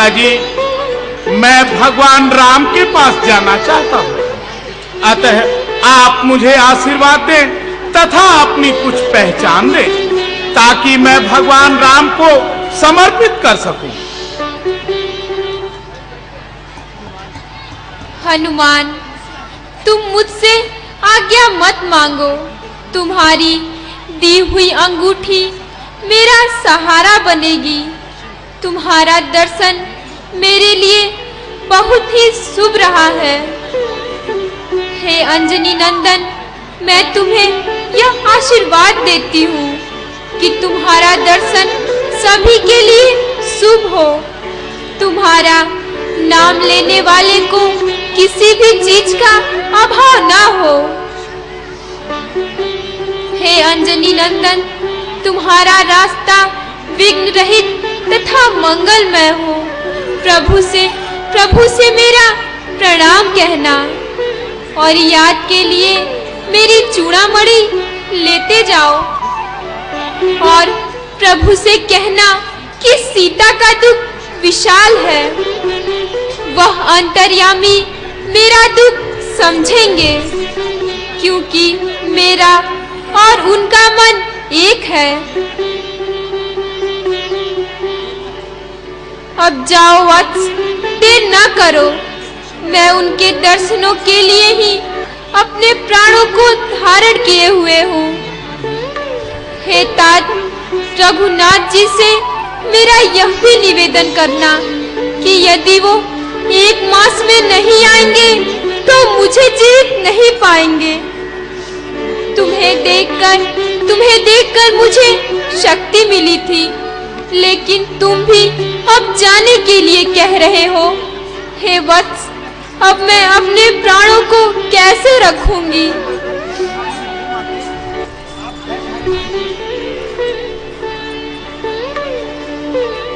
पिताजी, मैं भगवान राम के पास जाना चाहता हूँ। अतः आप मुझे आशीर्वाद दें तथा अपनी कुछ पहचान दें, ताकि मैं भगवान राम को समर्पित कर सकूं। हनुमान, तुम मुझसे आज्ञा मत मांगो। तुम्हारी दी हुई अंगूठी मेरा सहारा बनेगी। तुम्हारा दर्शन मेरे लिए बहुत ही शुभ रहा है। हे अंजनी नंदन, मैं तुम्हें यह आशीर्वाद देती हूँ कि तुम्हारा दर्शन सभी के लिए शुभ हो। तुम्हारा नाम लेने वाले को किसी भी चीज का अभाव ना हो। हे अंजनी नंदन, तुम्हारा रास्ता विघ्न रहित तथा मंगलमय हो। प्रभु से मेरा प्रणाम कहना और याद के लिए मेरी चूड़ामणि लेते जाओ। और प्रभु से कहना कि सीता का दुख विशाल है। वह अंतर्यामी मेरा दुख समझेंगे, क्योंकि मेरा और उनका मन एक है। अब जाओ वत्स, देर न करो। मैं उनके दर्शनों के लिए ही अपने प्राणों को धारण किए हुए हूँ। हे तात, रघुनाथ जी से मेरा यह भी निवेदन करना कि यदि वो 1 मास में नहीं आएंगे तो मुझे जीवित नहीं पाएंगे। तुम्हें देखकर मुझे शक्ति मिली थी, लेकिन तुम भी अब जाने के लिए कह रहे हो। हे वत्स, अब मैं अपने प्राणों को कैसे रखूंगी?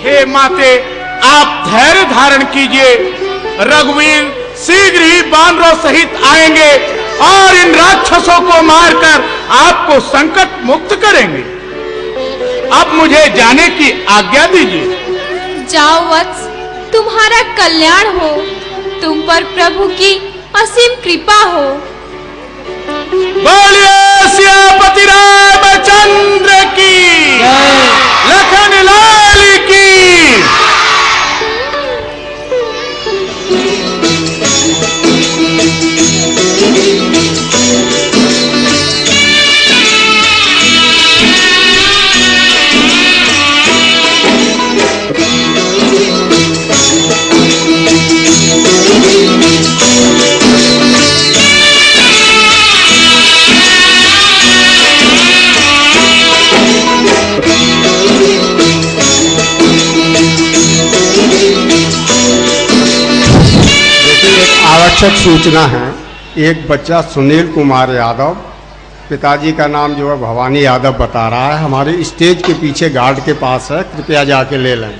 हे माते, आप धैर्य धारण कीजिए। रघुवीर शीघ्र ही बानरों सहित आएंगे और इन राक्षसों को मारकर आपको संकट मुक्त करेंगे। अब मुझे जाने की आज्ञा दीजिए। जाओ वत्स, तुम्हारा कल्याण हो। तुम पर प्रभु की असीम कृपा हो। बोलिए सियापति रामचंद्र की, लखन लाल की। आवश्यक सूचना है। एक बच्चा सुनील कुमार यादव, पिताजी का नाम जो है भवानी यादव बता रहा है, हमारे स्टेज के पीछे गार्ड के पास है, कृपया जाके ले लें।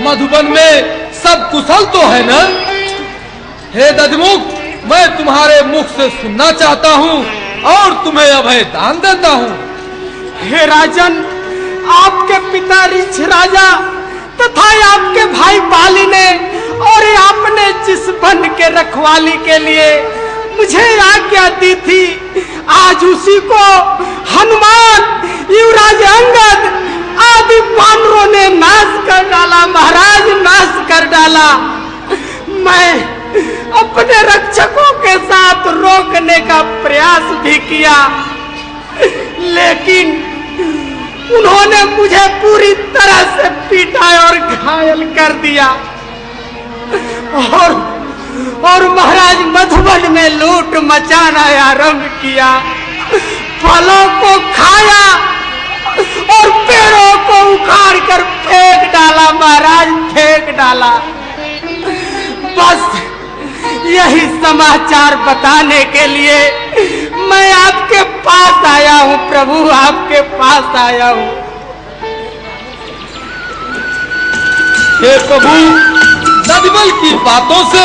मधुबन में सब कुशल तो है ना? हे दधिमुख, मैं तुम्हारे मुख से सुनना चाहता हूँ और तुम्हें अभय दान देता हूँ। हे राजन, आपके पिता ऋछ राजा तथा आपके भाई बाली ने और आपने जिस वन के रखवाली के लिए मुझे आज्ञा दी थी, आज उसी को हनुमान, युवराज अंगद आदि वानरों ने नाश कर डाला। महाराज, नाश कर डाला। मैं अपने रक्षकों के साथ रोकने का प्रयास भी किया, लेकिन उन्होंने मुझे पूरी तरह से पीटा और घायल कर दिया। और महाराज मधुबन में लूट मचाना आरंभ किया, फलों को खाया और पेड़ों को उखाड़ कर फेंक डाला महाराज, फेंक डाला। बस यही समाचार बताने के लिए मैं आपके पास आया हूँ प्रभु, आपके पास आया हूँ। हे प्रभु, दधिमल की बातों से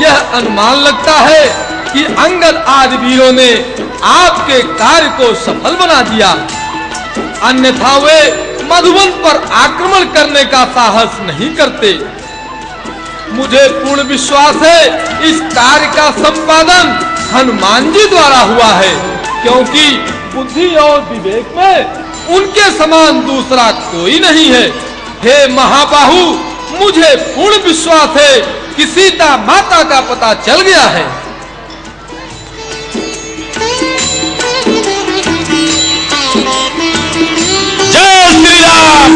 यह अनुमान लगता है कि अंगद आदि वीरों ने आपके कार्य को सफल बना दिया, अन्यथा वे मधुबन पर आक्रमण करने का साहस नहीं करते। मुझे पूर्ण विश्वास है इस कार्य का संपादन हनुमान जी द्वारा हुआ है, क्योंकि बुद्धि और विवेक में उनके समान दूसरा कोई नहीं है। हे महाबाहु, मुझे पूर्ण विश्वास है कि सीता माता का पता चल गया है। जय श्री राम।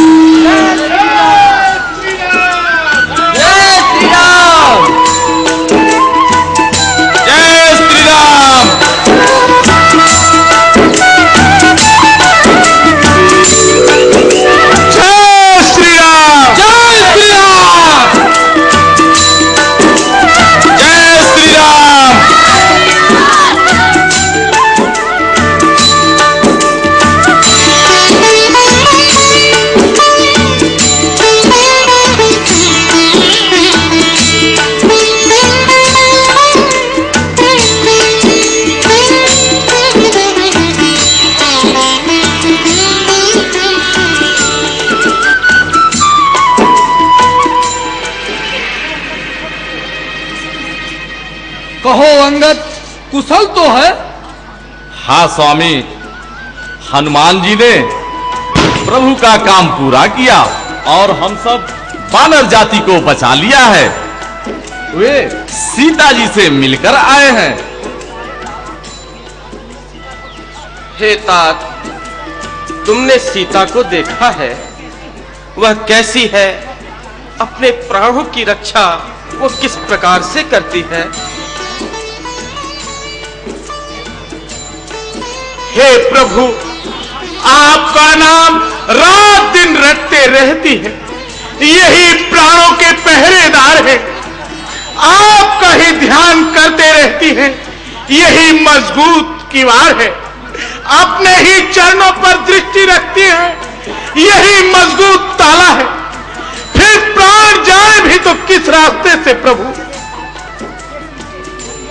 जय श्री राम। जय श्री राम। जय श्री राम। जय श्री राम। जय श्री राम। कहो अंगद, कुशल तो है? हाँ स्वामी, हनुमान जी ने प्रभु का काम पूरा किया और हम सब वानर जाति को बचा लिया है। वे सीता जी से मिलकर आए हैं। हे तात, तुमने सीता को देखा है? वह कैसी है? अपने प्राणों की रक्षा वो किस प्रकार से करती है? हे प्रभु, आपका नाम रात दिन रटते रहती है, यही प्राणों के पहरेदार है। आपका ही ध्यान करते रहती है, यही मजबूत किवाड़ है। अपने ही चरणों पर दृष्टि रखती है, यही मजबूत ताला है। फिर प्राण जाए भी तो किस रास्ते से प्रभु?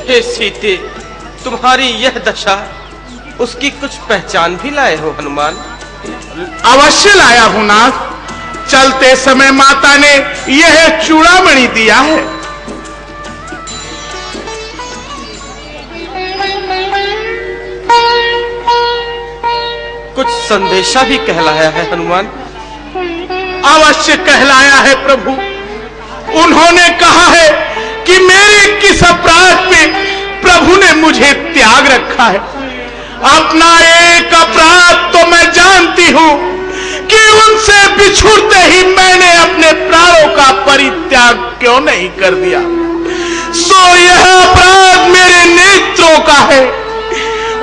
हे सीते, तुम्हारी यह दशा, उसकी कुछ पहचान भी लाए हो हनुमान? अवश्य लाया हूं नाथ। चलते समय माता ने यह चूड़ामणि दिया है। कुछ संदेशा भी कहलाया है हनुमान? अवश्य कहलाया है प्रभु। उन्होंने कहा है कि मेरे किस अपराध पे प्रभु ने मुझे त्याग रखा है। अपना एक अपराध तो मैं जानती हूं कि उनसे बिछुड़ते ही मैंने अपने प्राणों का परित्याग क्यों नहीं कर दिया। सो यह अपराध मेरे नेत्रों का है।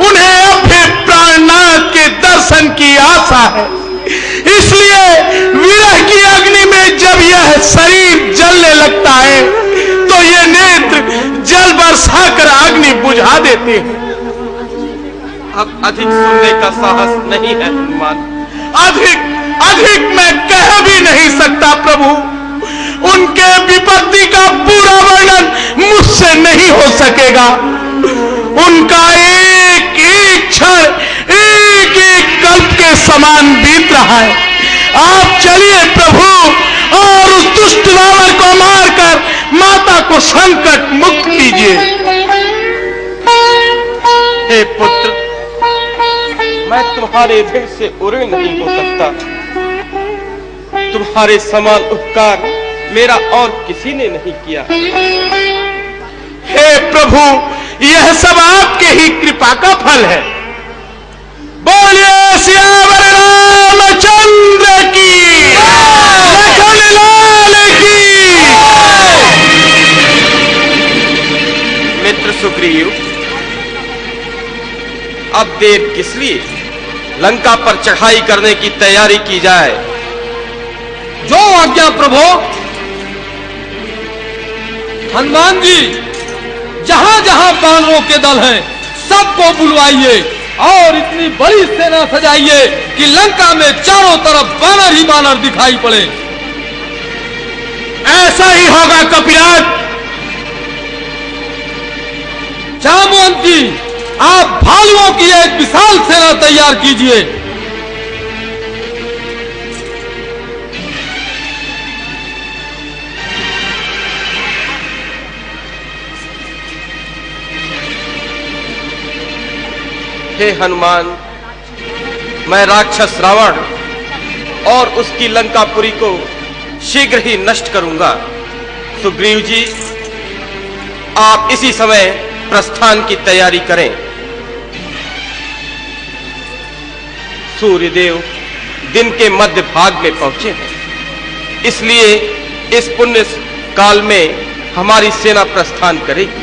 उन्हें अपने प्राणनाथ के दर्शन की आशा है, इसलिए विरह की अग्नि में जब यह शरीर जलने लगता है तो ये नेत्र जल बरसाकर अग्नि बुझा देते हैं। अब अधिक सुनने का साहस नहीं है हनुमान। अधिक मैं कह भी नहीं सकता प्रभु। उनके विपत्ति का पूरा वर्णन मुझसे नहीं हो सकेगा। उनका एक एक क्षण एक एक कल्प के समान बीत रहा है। आप चलिए प्रभु और उस दुष्ट रावण को मारकर माता को संकट मुक्त कीजिए। हे पुत्र, मैं तुम्हारे ऋण से उऋण नहीं हो सकता। तुम्हारे समान उपकार मेरा और किसी ने नहीं किया। हे प्रभु, यह सब आपके ही कृपा का फल है। बोलिए सियावर रामचंद्र की, लखन लाल की। सुग्रीव, अब देर किस लिए? लंका पर चढ़ाई करने की तैयारी की जाए। जो आज्ञा प्रभु। हनुमान जी, जहां जहां बानरों के दल हैं, सबको बुलवाइए और इतनी बड़ी सेना सजाइए कि लंका में चारों तरफ बानर ही बानर दिखाई पड़े। ऐसा ही होगा कपिराज। जामवंत जी, आप भालुओं की एक विशाल सेना तैयार कीजिए। हे हनुमान, मैं राक्षस रावण और उसकी लंकापुरी को शीघ्र ही नष्ट करूंगा। सुग्रीव जी, आप इसी समय प्रस्थान की तैयारी करें। सूर्यदेव दिन के मध्य भाग में पहुंचे हैं, इसलिए इस पुण्य काल में हमारी सेना प्रस्थान करेगी।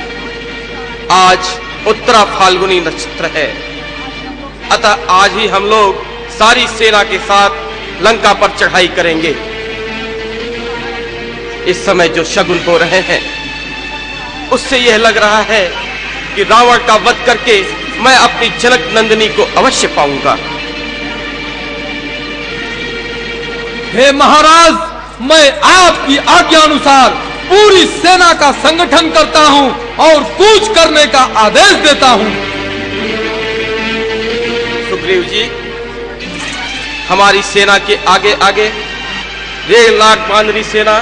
आज उत्तरा फाल्गुनी नक्षत्र है, अतः आज ही हम लोग सारी सेना के साथ लंका पर चढ़ाई करेंगे। इस समय जो शगुन हो रहे हैं, उससे यह लग रहा है कि रावण का वध करके मैं अपनी जनक नंदिनी को अवश्य पाऊंगा। हे महाराज, मैं आपकी आज्ञा अनुसार पूरी सेना का संगठन करता हूं और कूच करने का आदेश देता हूं। सुग्रीव जी, हमारी सेना के आगे आगे 1.5 लाख बानरी सेना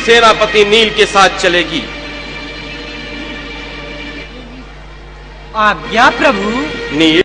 सेनापति नील के साथ चलेगी। आज्ञा प्रभु। नील,